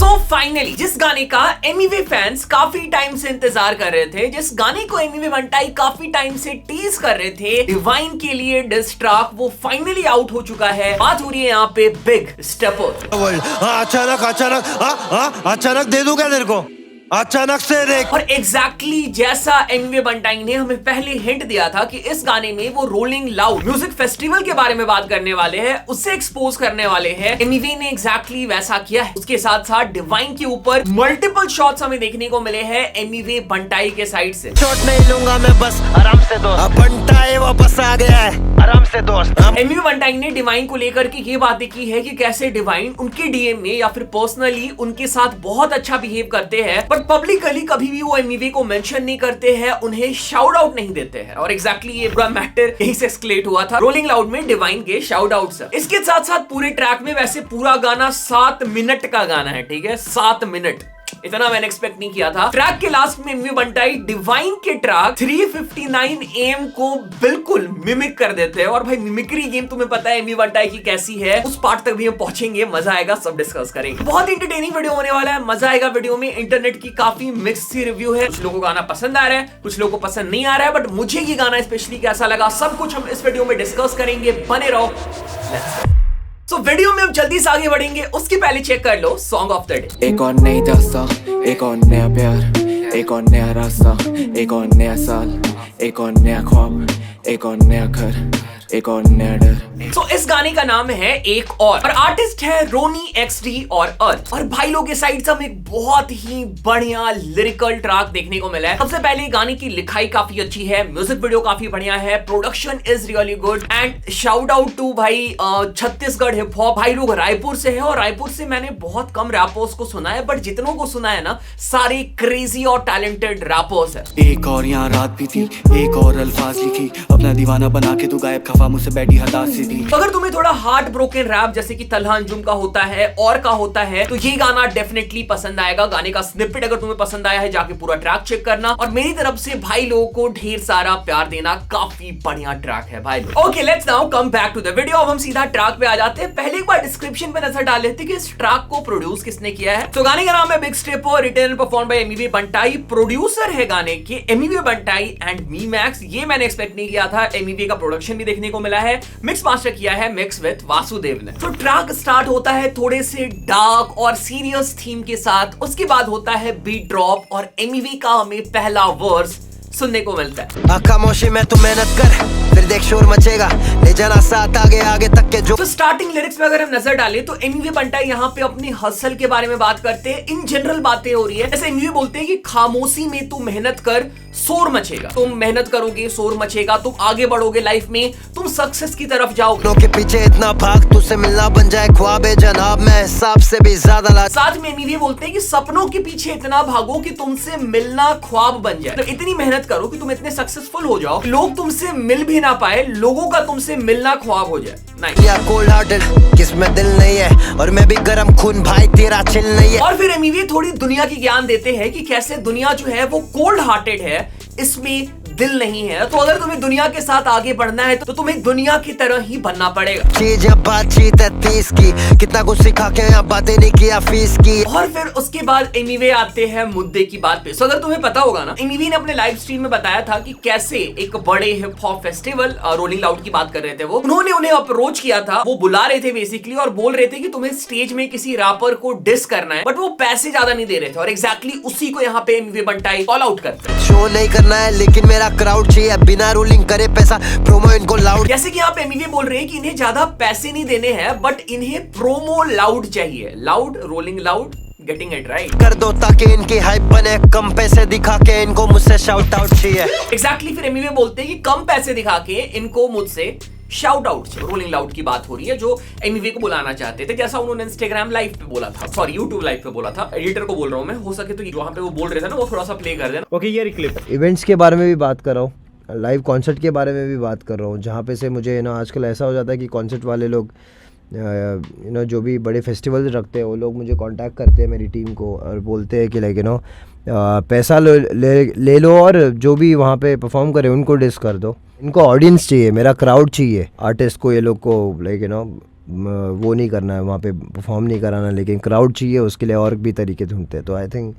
So finally जिस गाने का एमिवे फैंस काफी टाइम से इंतजार कर रहे थे, जिस गाने को एमिवे बंटाई काफी टाइम से टीज कर रहे थे, डिवाइन के लिए डिस ट्रैक, वो फाइनली आउट हो चुका है। बात हो रही है यहाँ पे बिग स्टेपर। अचानक दे दूं क्या तेरे को? अचानक से देख। और एग्जैक्टली जैसा एमिवे बंटाई ने हमें पहले हिंट दिया था कि इस गाने में वो रोलिंग लाउड म्यूजिक फेस्टिवल के बारे में बात करने वाले हैं, उससे एक्सपोज करने वाले हैं। एमिवे ने एग्जैक्टली वैसा किया है। उसके साथ साथ डिवाइन के ऊपर मल्टीपल शॉट्स हमें देखने को मिले हैं एमिवे बंटाई के साइड से। शॉट नहीं लूंगा मैं, बस आराम से दोस्त। बंटाई वापस आ गया है, आराम से दोस्त। एमिवे बंटाई ने डिवाइन को लेकर के ये बातें की है कि कैसे डिवाइन उनके डीएम में या फिर पर्सनली उनके साथ बहुत अच्छा बिहेव करते हैं, बट पब्लिकली कभी भी वो एमिवे को मेंशन नहीं करते हैं, उन्हें शाउट आउट नहीं देते हैं। और एग्जैक्टली ये पूरा मैटर यहीं से एस्केलेट हुआ था रोलिंग लाउड में डिवाइन के शाउट आउट से। इसके साथ साथ पूरे ट्रैक में, वैसे पूरा गाना 7 मिनट का गाना है, ठीक है, 7 मिनट, इतना मैंने एक्सपेक्ट नहीं किया था। ट्रैक के लास्ट में एमिवे बंटाई डिवाइन के ट्रैक 359 AM को बिल्कुल मिमिक कर देते हैं। और भाई मिमिक्री गेम तुम्हें पता है एमिवे बंटाई की कैसी है, उस पार्ट तक भी हम पहुंचेंगे, मजा आएगा, सब डिस्कस करेंगे। बहुत इंटरटेनिंग वीडियो होने वाला है, मजा आएगा वीडियो में। इंटरनेट की काफी मिक्स सी रिव्यू है, कुछ लोगों को गाना पसंद आ रहा है, कुछ लोगों को पसंद नहीं आ रहा है, बट मुझे ये गाना स्पेशली कैसा लगा सब कुछ हम इस वीडियो में डिस्कस करेंगे, बने रहो। So, वीडियो में अब जल्दी से आगे बढ़ेंगे, उसके पहले चेक कर लो सॉन्ग ऑफ द डे। एक और नई दास्तां, एक और नया प्यार, एक और नया रास्ता, एक और नया साल, एक और नया ख्वाब, एक और नया घर, एक और नया डर। So, इस गाने का नाम है एक और आर्टिस्ट है रोनी XD और अर्थ। और भाई लोग के साइड से हमें एक बहुत ही बढ़िया लिरिकल ट्रैक देखने को मिला है। सबसे पहले गाने की लिखाई काफी अच्छी है, म्यूजिक वीडियो काफी बढ़िया है, production is really good and shout out to भाई छत्तीसगढ़ हिप हॉप। भाई लोग रायपुर से है और रायपुर से मैंने बहुत कम रैपर्स को सुना है, बट जितनों को सुना है ना, सारे क्रेजी और टैलेंटेड रैपर्स है। एक और यहाँ रात भी थी, एक और अल्फाज लिखी, अपना दीवाना बना के तू गायब, खफा मुझसे बैठी हताश सी थी। अगर तुम्हें थोड़ा हार्ट ब्रोकन रैप जैसे कि तलहा अंजुम का होता है और का होता है, तो ये गाना डेफिनेटली पसंद आएगा। गाने का स्निपेट अगर तुम्हें पसंद आया है, जाके पूरा ट्रैक चेक करना और मेरी तरफ से भाई लोगों को ढेर सारा प्यार देना। काफी बढ़िया ट्रैक है भाई लोग। Okay, let's now come back to the video. अब हम सीधा ट्रैक पे आ जाते हैं। पहले एक बार डिस्क्रिप्शन पे नजर डाल लेते हैं कि इस ट्रैक को प्रोड्यूस किसने किया है। तो गाने का नाम है big stepper, written and perform by Emiway Bantai. Producer है गाने के Emiway Bantai and me max. ये मैंने एक्सपेक्ट नहीं किया था। एमिवे का प्रोडक्शन भी देखने को मिला है, मिक्स मास्टर किया है मिक्स विद वासुदेव ने। तो ट्रैक स्टार्ट होता है थोड़े से डार्क और सीरियस थीम के साथ, उसके बाद होता है बीट ड्रॉप और एमिवे का हमें पहला वर्स सुनने को मिलता है। खामोशी में तू मेहनत कर, फिर देख शोर मचेगा, ले जाना साथ आगे आगे तक के जो। तो स्टार्टिंग लिरिक्स में अगर हम नजर डालें तो एमिवे बंटाई यहाँ पे अपनी हसल के बारे में बात करते हैं। इन जनरल बातें हो रही है, जैसे एमिवे बोलते हैं कि खामोशी में तू मेहनत कर, शोर मचेगा। तुम मेहनत करोगे, शोर मचेगा, तुम आगे बढ़ोगे लाइफ में, तुम सक्सेस की तरफ जाओगे। के पीछे इतना भाग, तुझसे मिलना बन जाए ख्वाब है जनाब, मैं हिसाब से भी ज्यादा। साथ में एमिवे बोलते हैं कि सपनों के पीछे इतना भागो कि तुमसे मिलना ख्वाब बन जाए। तो इतनी मेहनत करो कि तुम इतने सक्सेसफुल हो जाओ, लोग तुमसे मिल भी ना पाए, लोगों का तुमसे मिलना ख्वाब हो जाए। नहीं या कोल्ड हार्टेड, किसमें दिल नहीं है, और मैं भी गरम खून भाई, तेरा चिल नहीं है। और फिर एमिवे थोड़ी दुनिया की ज्ञान देते हैं कि कैसे दुनिया जो है वो कोल्ड हार्टेड है, इसमें दिल नहीं है। तो अगर तुम्हें दुनिया के साथ आगे बढ़ना है तो तुम्हें दुनिया की तरह ही बनना पड़ेगा। चीज बातचीत है 30 की, कितना कुछ सिखा के यहाँ बातें नहीं किया फीस की। और फिर उसके बाद एमिवे आते हैं मुद्दे की बात पे। सो अगर तुम्हें पता होगा ना, एमिवे ने अपने लाइव स्ट्रीम में बताया था कि कैसे एक बड़े hip hop festival rolling loud की बात कर रहे थे वो, उन्होंने उन्हें अप्रोच किया था, वो बुला रहे थे बेसिकली और बोल रहे थे कि तुम्हें स्टेज में किसी रैपर को डिस करना है, बट वो पैसे ज्यादा नहीं दे रहे थे। और एग्जैक्टली उसी को यहाँ पे एमिवे बंटाई कॉल आउट करते हैं। शो नहीं करना है लेकिन मेरा क्राउड चाहिए, बिना रोलिंग करे पैसा, प्रोमो इनको लाउड। जैसे कि यहाँ पे एमिवे बोल रहे हैं कि इन्हें ज्यादा पैसे नहीं देने हैं, बट इन्हें प्रोमो लाउड चाहिए। Loud, rolling loud, getting it right कर दो ताकि इनकी हाइप बने, कम पैसे दिखा के इनको मुझसे शाउट आउट चाहिए। एग्जैक्टली फिर एमिवे बोलते हैं कि कम पैसे दिखा के इनको मुझसे शाउट आउट। रोलिंग लाउड की बात हो रही है जो एमिवे को बुलाना चाहते थे, जैसा उन्होंने इंस्टाग्राम लाइव पे बोला था, सॉरी यूट्यूब लाइव पे बोला था। एडिटर को बोल रहा हूं मैं, हो सके तो वहां पे वो बोल रहे थे ना, वो थोड़ा सा प्ले कर देना। ओके, ये क्लिप इवेंट्स के बारे में भी बात कर रहा हूँ, लाइव कॉन्सर्ट के बारे में भी बात कर रहा हूँ, जहाँ पे से मुझे ना आजकल ऐसा हो जाता है कि कॉन्सर्ट वाले लोग जो भी बड़े फेस्टिवल्स रखते हैं वो लोग मुझे कांटेक्ट करते हैं मेरी टीम को और बोलते हैं कि लाइक पैसा ले लो और जो भी वहाँ पे परफॉर्म करे उनको डिस कर दो। इनको ऑडियंस चाहिए, मेरा क्राउड चाहिए, आर्टिस्ट को, ये लोग को लाइक वो नहीं करना है, वहाँ पे परफॉर्म नहीं कराना, लेकिन क्राउड चाहिए, उसके लिए और भी तरीके ढूंढते हैं। तो आई थिंक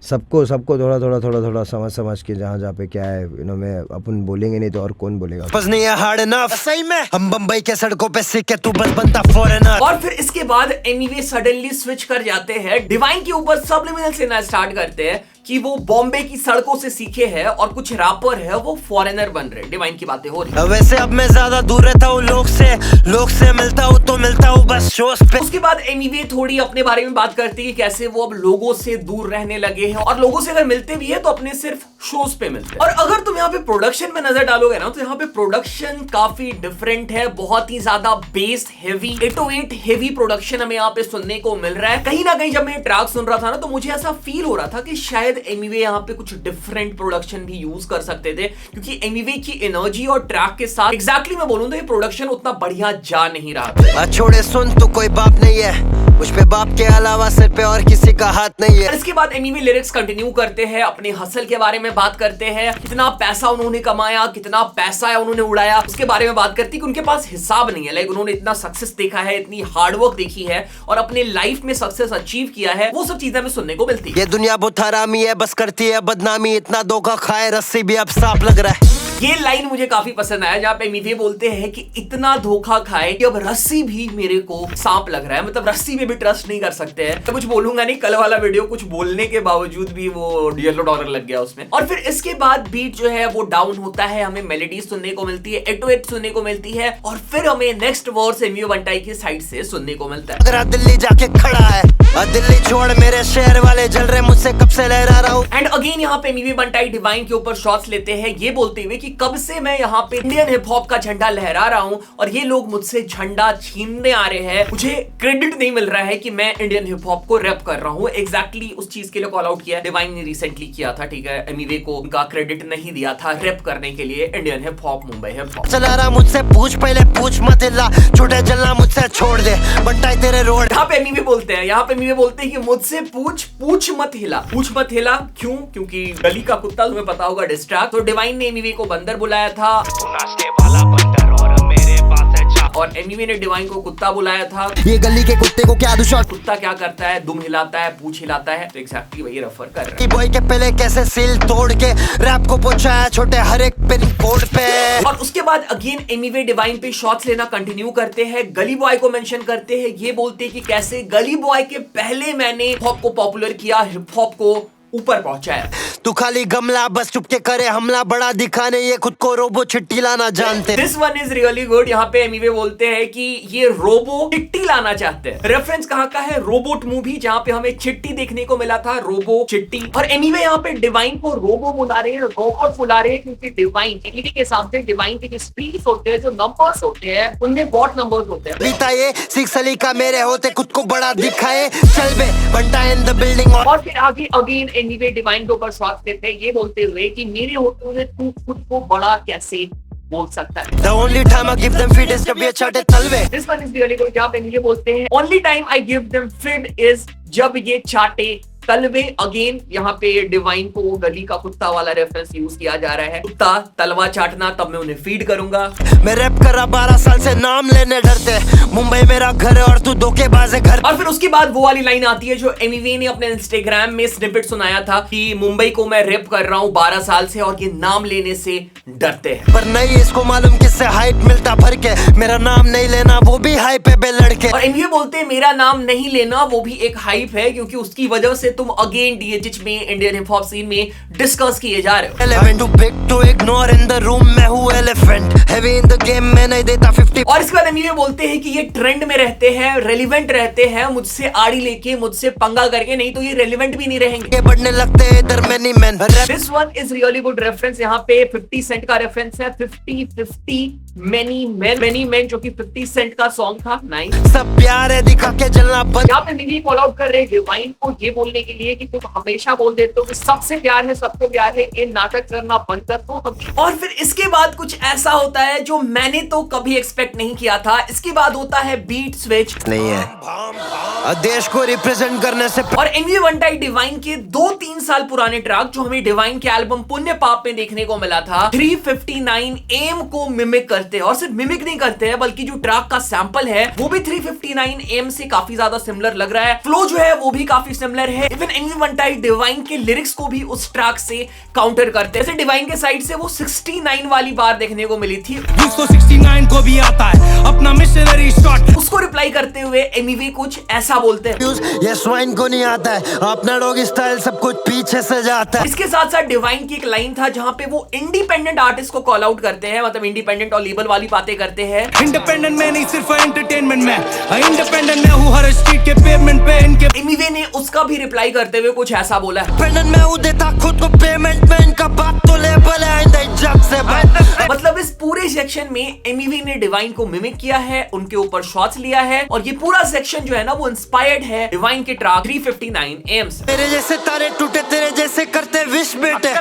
सबको थोड़ा समझ के जहाँ पे क्या है, मैं अपन बोलेंगे नहीं तो और कौन बोलेगा। बस नहीं है हार्ड इनफ, सही में हम बम्बई के सड़कों पे सीखे, तू बस बनता फॉरेनर। और फिर इसके बाद एमिवे सडनली स्विच कर जाते हैं, डिवाइन के ऊपर सबलिमिनल लेना स्टार्ट करते हैं कि वो बॉम्बे की सड़कों से सीखे हैं और कुछ रैपर है वो फॉरेनर बन रहे। डिवाइन की बातें हो रही। वैसे अब मैं ज्यादा दूर रहता हूँ लोग से मिलता हूँ तो मिलता हूँ बस शोज पे। उसके बाद एमिवे थोड़ी अपने बारे में बात करती है, कैसे वो अब लोगों से दूर रहने लगे हैं और लोगों से अगर मिलते भी है तो अपने सिर्फ शोज पे मिलते हैं। और अगर तुम यहाँ पे प्रोडक्शन में नजर डालोगे ना तो यहाँ पे प्रोडक्शन काफी डिफरेंट है, बहुत ही ज्यादा बेस हेवी 808 हेवी प्रोडक्शन हमें यहाँ पे सुनने को मिल रहा है। कहीं ना कहीं जब मैं ट्रैक सुन रहा था ना तो मुझे ऐसा फील हो रहा था कि शायद एमिवे यहाँ पे कुछ डिफरेंट प्रोडक्शन भी यूज कर सकते थे, क्योंकि एमिवे की एनर्जी और ट्रैक के साथ एग्जैक्टली मैं बोलूं तो ये प्रोडक्शन उतना बढ़िया जा नहीं रहा। छोड़े सुन, तो कोई बाप नहीं है मुझ पे, बाप के अलावा सिर पे और किसी का हाथ नहीं है। और इसके बाद एमिवे लिरिक्स कंटिन्यू करते हैं, अपने हसल के बारे में बात करते हैं, कितना पैसा उन्होंने कमाया, कितना पैसा है उन्होंने उड़ाया, उसके बारे में बात करती है कि उनके पास हिसाब नहीं है। लाइक उन्होंने इतना सक्सेस देखा है, इतनी हार्डवर्क देखी है और अपने लाइफ में सक्सेस अचीव किया है, वो सब चीजें हमें सुनने को मिलती है। ये दुनिया बहुत हरामी है, बस करती है बदनामी, इतना धोखा खाए रस्सी भी अब साफ लग रहा है। ये लाइन मुझे काफी पसंद आया जहाँ पे एमिवे बोलते हैं कि इतना धोखा खाए कि अब रस्सी भी मेरे को सांप लग रहा है, मतलब रस्सी में भी ट्रस्ट नहीं कर सकते हैं। तो कुछ बोलूंगा नहीं, कल वाला वीडियो कुछ बोलने के बावजूद भी वो येलो डॉलर लग गया उसमें। और फिर इसके बाद बीट जो है वो डाउन होता है, हमें मेलोडी सुनने को मिलती है, 808 सुनने को मिलती है और फिर हमें नेक्स्ट वर्स एमिवे बंटाई की साइड से सुनने को मिलता है। अगर दिल्ली जाके खड़ा है, दिल्ली छोड़ मेरे शहर वाले जल रहे, मुझसे कब से लहरा रहा हूँ। एंड अगेन यहाँ पे एमिवे बंटाई डिवाइन के ऊपर शॉट्स लेते हैं, ये बोलते हुए कि कब से मैं यहाँ पे इंडियन हिप हॉप का झंडा लहरा रहा हूँ और ये लोग मुझसे झंडा छीनने आ रहे हैं, मुझे क्रेडिट नहीं मिल रहा है कि मैं इंडियन हिप हॉप को रैप कर रहा हूँ। एग्जैक्टली उस चीज के लिए कॉल आउट किया डिवाइन ने रिसेंटली किया था, ठीक है। एमिवे को उनका क्रेडिट नहीं दिया था रैप करने के लिए Indian hip hop, Mumbai hip hop. चला रहा मुझसे पूछ, पहले पूछ मत हिला, छोटे जलना मुझसे छोड़ दे, बंटाई तेरे रोड। यहाँ पे एमिवे बोलते हैं, यहाँ पे एमिवे बोलते हैं कि मुझसे पूछ मत हिला। पूछ मत हिला क्यों? क्योंकि गली का कुत्ता तुम्हें पता होगा डिस्ट्रैक्ट। तो डिवाइन ने एमिवे को बंदर बुलाया था और एमिवे ने डिवाइन को कुत्ता बुलाया था। ये गली के कुत्ते को क्या दुश्मन, कुत्ता क्या करता है? दुम हिलाता है, पूछ हिलाता है। तो एग्जैक्टली वही रेफर कर रहे हैं। बॉय के पहले कैसे सील तोड़ के रैप को पहुंचाया छोटे हर एक पिन कोड पे। और उसके बाद अगेन एमिवे डिवाइन पे शॉट्स लेना कंटिन्यू करते हैं, गली बॉय को मेंशन करते हैं, ये बोलते हैं कि कैसे गली बॉय के पहले मैंने हिप हॉप को पॉपुलर किया, हिप हॉप को ऊपर पहुंचाया। तू खाली गमला बस चुपके करे हमला, बड़ा दिखाने ये खुद को रोबो चिट्ठी लाना जानते। This one is really good. यहाँ पे एमिवे बोलते हैं कि ये रोबो चिट्ठी लाना चाहते हैं। रेफरेंस कहाँ का है? रोबोट मूवी, जहाँ पे हमें चिट्ठी देखने को मिला था, रोबो चिट्ठी। और एमिवे यहाँ पे डिवाइन को रोबो बुला रहे हैं, रोबोट बुला रहे हैं, क्योंकि डिवाइन एमिवे के सामने डिवाइन के जो स्पीच होते हैं, जो नंबर्स होते हैं, उनमें वॉट नंबर्स होते हैं। बीता ये सिक्स अली का मेरे होते खुद को बड़ा दिखाए, चल बे बंटा इन द बिल्डिंग। और फिर आगे अगेन एमिवे डिवाइन के ऊपर शॉट देते हैं, ये बोलते हुए कि मेरे होते हुए तू खुद को बड़ा कैसे बोल सकता है। The only time I give them feed is जब ये चाटे तलवे। This one is really good। जहाँ पे एमिवे बोलते हैं only time I give them feed is जब ये चाटे तलवे। अगेन यहाँ पे डिवाइन को गली का कुत्ता वाला रेफरेंस यूज किया जा रहा है, कुत्ता तलवा चाटना, तब मैं उन्हें फीड करूंगा। मैं रैप कर रहा 12 साल से, नाम लेने डरते, मुंबई मेरा घर है और तू धोखेबाज है घर। और फिर उसके बाद वो वाली लाइन आती है जो एमिवे ने अपने इंस्टाग्राम में स्निपेट सुनाया था कि मुंबई को मैं रैप कर रहा हूँ 12 साल से और ये नाम लेने से डरते हैं। पर नहीं इसको मालूम किससे हाइप मिलता भर के, मेरा नाम नहीं लेना वो भी हाइप है बे लड़के। और एमिवे बोलते हैं मेरा नाम नहीं लेना वो भी एक हाइप है, क्योंकि उसकी वजह से तुम अगेन डीएचएच में इंडियन हिप हॉप सीन में डिस्कस किए जा रहे हो। Element too big to ignore in the room, मैं हूँ elephant, heavy in the game, मैं नहीं देता 50। और इसके बाद एमिवे बोलते हैं कि ये ट्रेंड में रहते हैं, रेलिवेंट रहते हैं, मुझसे आड़ी लेके, मुझसे पंगा करके, नहीं तो ये रेलिवेंट भी नहीं रहेंगे। ये बढ़ने लगते हैं इधर many men। This one is really good reference. यहाँ पे 50 सेंट का रेफरेंस है, 50 मैनी मैन जो कि 50 सेंट का सॉन्ग था। नाइस। सब प्यार है दिखा के जलना बंद। यहाँ पे मिली कॉल आउट कर रहे हैं डिवाइन को ये बोलने के लिए कि तुम हमेशा बोल देते हो कि सबसे प्यार है, सबको प्यार है, ये नाटक करना बंद कर दो। और फिर इसके बाद कुछ ऐसा होता है जो मैंने तो कभी एक्सपेक्ट नहीं किया था। इसके बाद होता है बीट स्विच। नहीं है देश को रिप्रेजेंट करने से। और एमिवे बंटाई डिवाइन के 2-3 साल पुराने ट्रैक जो हमें डिवाइन के एल्बम पुण्य पाप में देखने को मिला था, 359 AM को मिमिक करते करते हैं और सिर्फ मिमिक नहीं करते हैं बल्कि जो ट्रैक का सैंपल है वो भी 359 AM से काफी ज्यादा सिमिलर लग रहा है। फ्लो जो है वो भी काफी सिमिलर है। इवन एमवी बंटाई डिवाइन के लिरिक्स को भी उस ट्रैक से काउंटर करते हैं। जैसे डिवाइन के साइड से वो 69 वाली बार देखने को मिली थी, 69 को भी आता है अपना मिशनरी शॉट, उसको रिप्लाई करते हुए एमवी कुछ ऐसा बोलते हैं, ये स्वाइन को नहीं आता है अपना डॉग स्टाइल सब कुछ पीछे से जाता है। इसके साथ साथ डिवाइन की एक लाइन था जहां पे वो इंडिपेंडेंट आर्टिस्ट को कॉल आउट करते हैं, मतलब इंडिपेंडेंट और लेबल वाली बातें करते हैं। इंडिपेंडेंट में नहीं सिर्फ एंटरटेनमेंट में, इंडिपेंडेंट में हूँ हर स्ट्रीट के पेमेंट पे इनके। एमिवे ने उसका भी रिप्लाई करते हुए कुछ ऐसा बोला है, इंडिपेंडेंट में हूँ देता खुद को पेमेंट में, इनका बात तो लेबल है जग से। मतलब इस पूरे सेक्शन में एमिवे ने डिवाइन को मिमिक किया है, उनके ऊपर शॉट्स लिया है और ये पूरा सेक्शन जो है ना वो इंस्पायर्ड है डिवाइन के ट्रैक 359 AM से। तेरे जैसे तारे टूटे तेरे जैसे करते विश बेटे,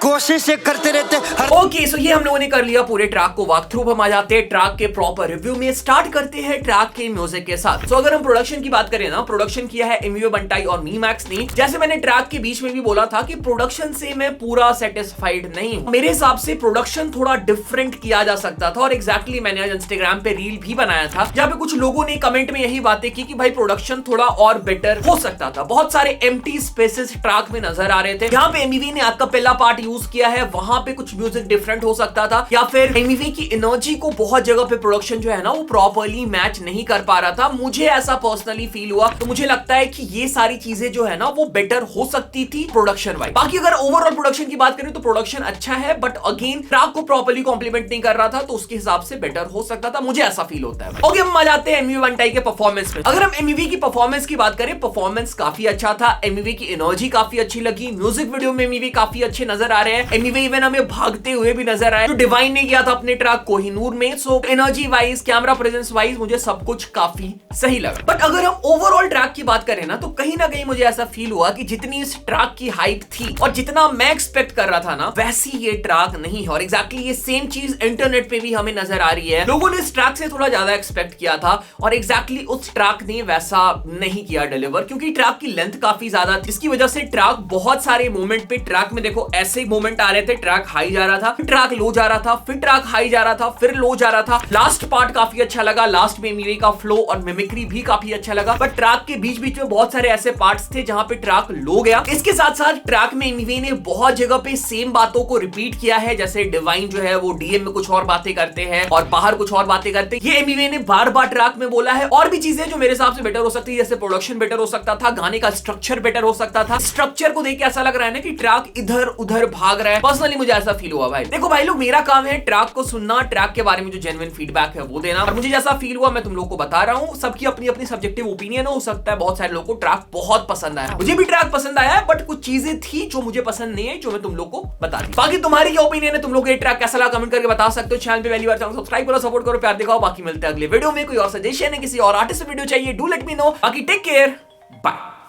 कोशिश करते रहते। ओके सो ये हम लोगों ने कर लिया पूरे ट्रैक को वॉक थ्रू। हम आ जाते हैं ट्रैक के प्रॉपर रिव्यू में। स्टार्ट करते हैं ट्रैक के म्यूजिक के साथ। सो अगर हम प्रोडक्शन की बात करें ना, प्रोडक्शन किया है एमवी बंटाई और मी मैक्स ने। जैसे मैंने ट्रैक के बीच में भी बोला था कि प्रोडक्शन से मैं पूरा सेटिस्फाइड नहीं हूं। मेरे हिसाब से प्रोडक्शन थोड़ा डिफरेंट किया जा सकता था और एग्जैक्टली मैंने आज इंस्टाग्राम पे रील भी बनाया था जहां पे कुछ लोगों ने कमेंट में यही बातें की कि भाई प्रोडक्शन थोड़ा और बेटर हो सकता था। बहुत सारे एम्प्टी स्पेसेस ट्रैक में नजर आ रहे थे। यहाँ पे एमवी ने आज का पहला पार्ट यूज किया है, वहां पे कुछ म्यूजिक डिफरेंट हो सकता था, या फिर एमवी की एनर्जी को बहुत जगह पे प्रोडक्शन जो है ना वो प्रॉपर्ली मैच नहीं कर पा रहा था। मुझे ऐसा पर्सनली फील हुआ, तो मुझे लगता है कि ये सारी चीजें जो है ना वो बेटर हो सकती थी प्रोडक्शन वाइज। बाकी अगर ओवरऑल प्रोडक्शन की बात करें तो प्रोडक्शन अच्छा है, बट अगेन ट्रैक को प्रॉपर्ली कॉम्प्लीमेंट नहीं कर रहा था, तो उसके हिसाब से बेटर हो सकता था, मुझे ऐसा फील होता है। ओके हम आ जाते हैं एमवी बंटाई के परफॉर्मेंस में। अगर हम एमवी की परफॉर्मेंस की बात करें, परफॉर्मेंस काफी अच्छा था, एमवी की एनर्जी काफी अच्छी लगी, म्यूजिक वीडियो में एमवी काफी अच्छे नजर आ रहे हैं। एमवी इवन हमें भागते हुए भी नजर आए जो डिवाइन ने किया था अपने ट्रैक कोहिनूर में। So energy wise, camera presence wise मुझे सब कुछ काफी सही लगा। बट अगर हम ओवरऑल ट्रैक की बात करें ना, तो कहीं ना कहीं मुझे ऐसा फील हुआ कि जितनी इस ट्रैक की हाइप थी और जितना मैं एक्सपेक्ट कर रहा था ना, वैसी ये ट्रैक नहीं है। और एग्जैक्टली ये सेम चीज इंटरनेट पे भी हमें नजर आ रही है। लोगों ने इस ट्रैक से थोड़ा ज्यादा एक्सपेक्ट किया था और एग्जैक्टली उस ट्रैक ने वैसा नहीं किया डिलीवर, क्योंकि ट्रैक की लेंथ काफी ज्यादा थी, जिसकी वजह से ट्रैक बहुत सारे मोमेंट पे ट्रैक में देखो ऐसे मोमेंट आ रहे थे, ट्रैक हाई जा रहा था, फिर ट्रैक लो जा रहा था, फिर ट्रैक हाई जा रहा था, फिर लो जा रहा था। लास्ट पार्ट काफी अच्छा लगा, लास्ट में एमवी का फ्लो और मिमिक्री भी काफी अच्छा लगा, बट ट्रैक के बीच बीच में बहुत सारे ऐसे पार्ट्स थे जहां पे ट्रैक लो गया। इसके साथ साथ ट्रैक में एमवी ने बहुत जगह पे सेम बातों को रिपीट किया है, जैसे डिवाइन जो है वो डीएम में कुछ और बातें करते हैं और बाहर कुछ और बातें करते हैं। ये एमवी ने बार बार ट्रैक में बोला है। और भी चीजें जो मेरे हिसाब से बेटर हो सकती है, जैसे प्रोडक्शन बेटर हो सकता था, गाने का स्ट्रक्चर बेटर हो सकता था। स्ट्रक्चर को देख के ऐसा लग रहा है ना कि ट्रैक इधर उधर भाग रहा है। पर्सनली मुझे ऐसा फील हुआ। भाई देखो भाई लोग, मेरा काम है ट्रैक को सुनना, ट्रैक के बारे में जो जेन्युइन फीडबैक है वो देना, और मुझे जैसा फील हुआ मैं तुम लोग को बता रहा हूँ। सबकी अपनी अपनी सब्जेक्टिव ओपिनियन हो सकता है, बहुत सारे लोगों को ट्रैक बहुत पसंद आया, मुझे भी ट्रैक पसंद आया है, बट कुछ चीजें थी जो मुझे पसंद नहीं है, जो मैं तुम लोग को बता दी। बाकी तुम्हारी क्या ओपिनियन है, तुम लोग ये ट्रैक कैसा लगा कमेंट करके बता सकते हो। चैनल पे पहली बार चैनल सब्सक्राइब करो, सपोर्ट करो, प्यार दिखाओ। बाकी मिलते हैं अगले वीडियो में। कोई और सजेशन है, किसी और आर्टिस्ट से वीडियो चाहिए, डू लेट मी नो। बाकी टेक केयर, बाय।